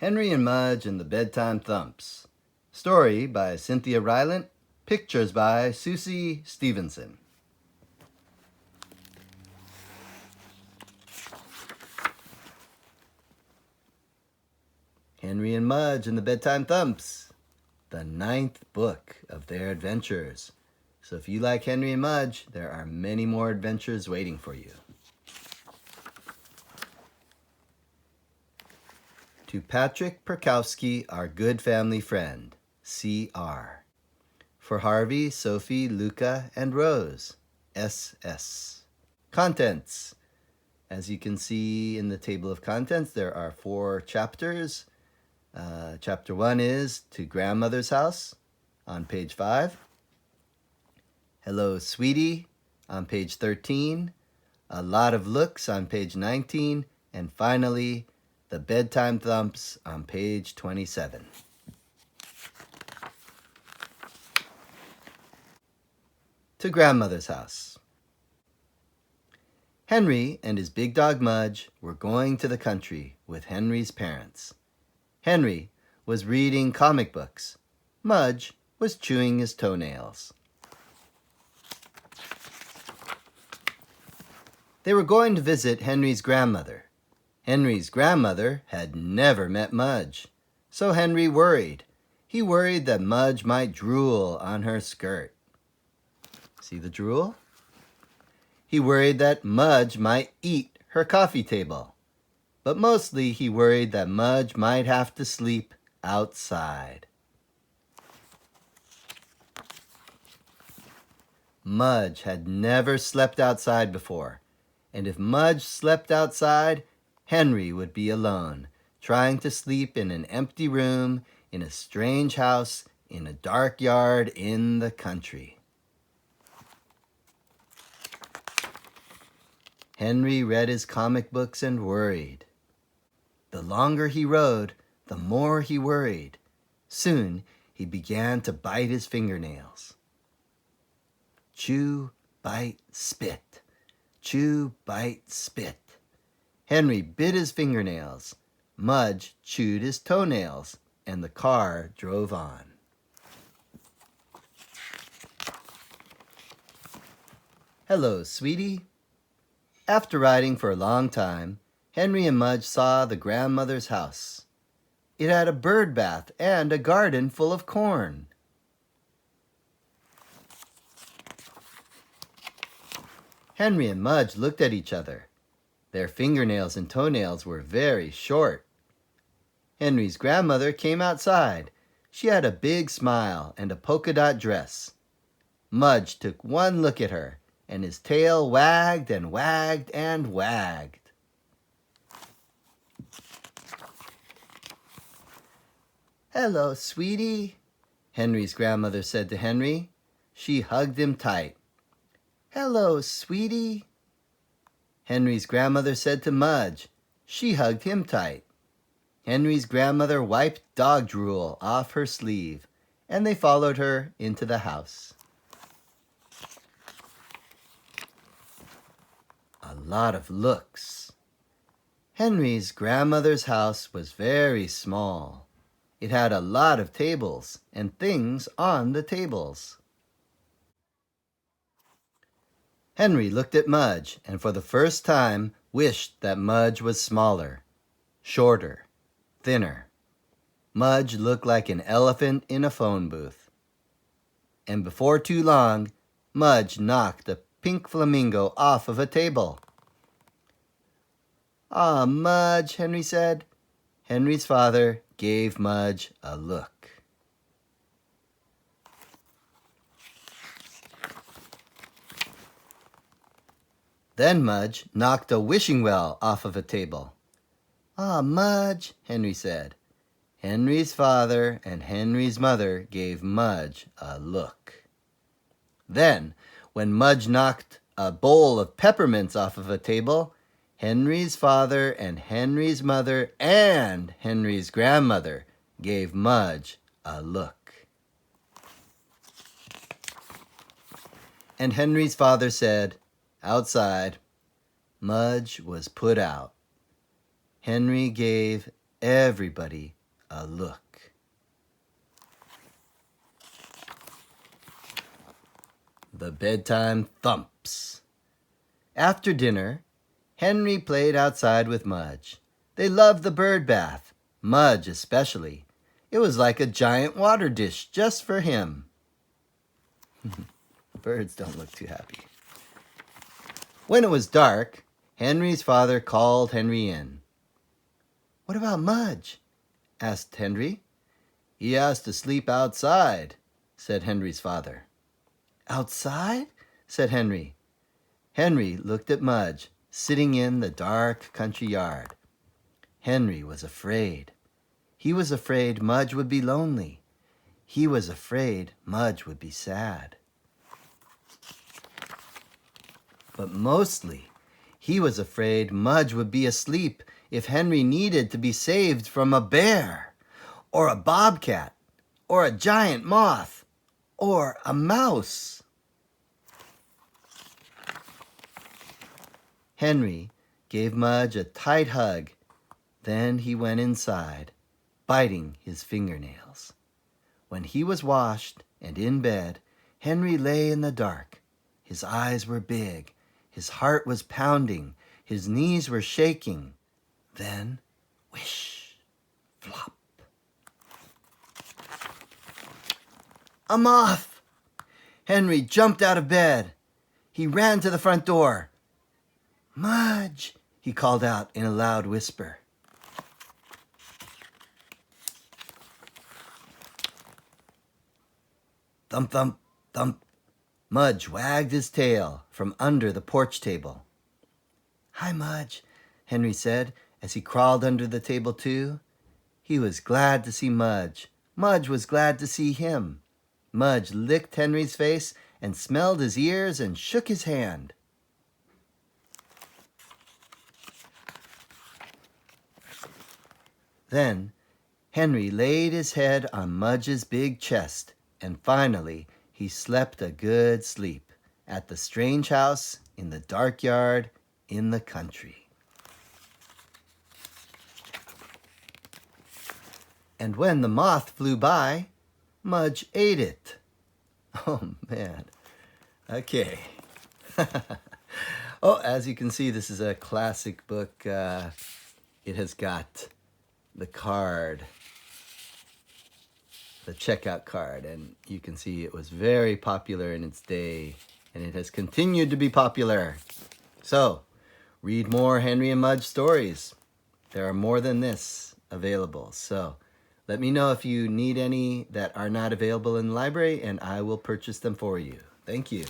Henry and Mudge and the Bedtime Thumps. Story by Cynthia Rylant. Pictures by Suçie Stevenson. Henry and Mudge and the Bedtime Thumps. The 9th book of their adventures. So if you like Henry and Mudge, there are many more adventures waiting for you. To Patrick Perkowski, our good family friend, C.R. For Harvey, Sophie, Luca, and Rose, S.S. Contents. As you can see in the table of contents, there are 4 chapters. Chapter 1 is To Grandmother's House on page 5. Hello, Sweetie on page 13. A Lot of Looks on page 19. And finally, The Bedtime Thumps on page 27. To Grandmother's House. Henry and his big dog Mudge were going to the country with Henry's parents. Henry was reading comic books. Mudge was chewing his toenails. They were going to visit Henry's grandmother. Henry's grandmother had never met Mudge, so Henry worried. He worried that Mudge might drool on her skirt. See the drool? He worried that Mudge might eat her coffee table. But mostly he worried that Mudge might have to sleep outside. Mudge had never slept outside before, and if Mudge slept outside, Henry would be alone, trying to sleep in an empty room, in a strange house, in a dark yard in the country. Henry read his comic books and worried. The longer he rode, the more he worried. Soon he began to bite his fingernails. Chew, bite, spit. Chew, bite, spit. Henry bit his fingernails. Mudge chewed his toenails, and the car drove on. Hello, Sweetie. After riding for a long time, Henry and Mudge saw the grandmother's house. It had a bird bath and a garden full of corn. Henry and Mudge looked at each other. Their fingernails and toenails were very short. Henry's grandmother came outside. She had a big smile and a polka dot dress. Mudge took one look at her, and his tail wagged and wagged and wagged. Hello, Sweetie, Henry's grandmother said to Henry. She hugged him tight. Hello, Sweetie, Henry's grandmother said to Mudge. She hugged him tight. Henry's grandmother wiped dog drool off her sleeve, and they followed her into the house. A lot of looks. Henry's grandmother's house was very small. It had a lot of tables and things on the tables. Henry looked at Mudge and for the first time wished that Mudge was smaller, shorter, thinner. Mudge looked like an elephant in a phone booth. And before too long, Mudge knocked a pink flamingo off of a table. "Ah, Mudge," Henry said. Henry's father gave Mudge a look. Then Mudge knocked a wishing well off of a table. "Ah, Mudge," Henry said. Henry's father and Henry's mother gave Mudge a look. Then, when Mudge knocked a bowl of peppermints off of a table, Henry's father and Henry's mother and Henry's grandmother gave Mudge a look. And Henry's father said, outside, Mudge was put out. Henry gave everybody a look. The Bedtime Thumps. After dinner, Henry played outside with Mudge. They loved the bird bath, Mudge especially. It was like a giant water dish just for him. Birds don't look too happy. When it was dark, Henry's father called Henry in. "What about Mudge?" asked Henry. "He has to sleep outside," said Henry's father. "Outside?" said Henry. Henry looked at Mudge, sitting in the dark country yard. Henry was afraid. He was afraid Mudge would be lonely. He was afraid Mudge would be sad. But mostly, he was afraid Mudge would be asleep if Henry needed to be saved from a bear, or a bobcat, or a giant moth, or a mouse. Henry gave Mudge a tight hug. Then he went inside, biting his fingernails. When he was washed and in bed, Henry lay in the dark. His eyes were big. His heart was pounding. His knees were shaking. Then, whish, flop. A moth! Henry jumped out of bed. He ran to the front door. "Mudge!" he called out in a loud whisper. Thump, thump, thump. Mudge wagged his tail from under the porch table. "Hi, Mudge," Henry said as he crawled under the table too. He was glad to see Mudge. Mudge was glad to see him. Mudge licked Henry's face and smelled his ears and shook his hand. Then Henry laid his head on Mudge's big chest, and finally he slept a good sleep at the strange house in the dark yard in the country. And when the moth flew by, Mudge ate it. Oh, man. Okay. Oh, as you can see, this is a classic book. It has got the card, the checkout card, and you can see it was very popular in its day, and it has continued to be popular. So, read more Henry and Mudge stories. There are more than this available. So, let me know if you need any that are not available in the library, and I will purchase them for you. Thank you.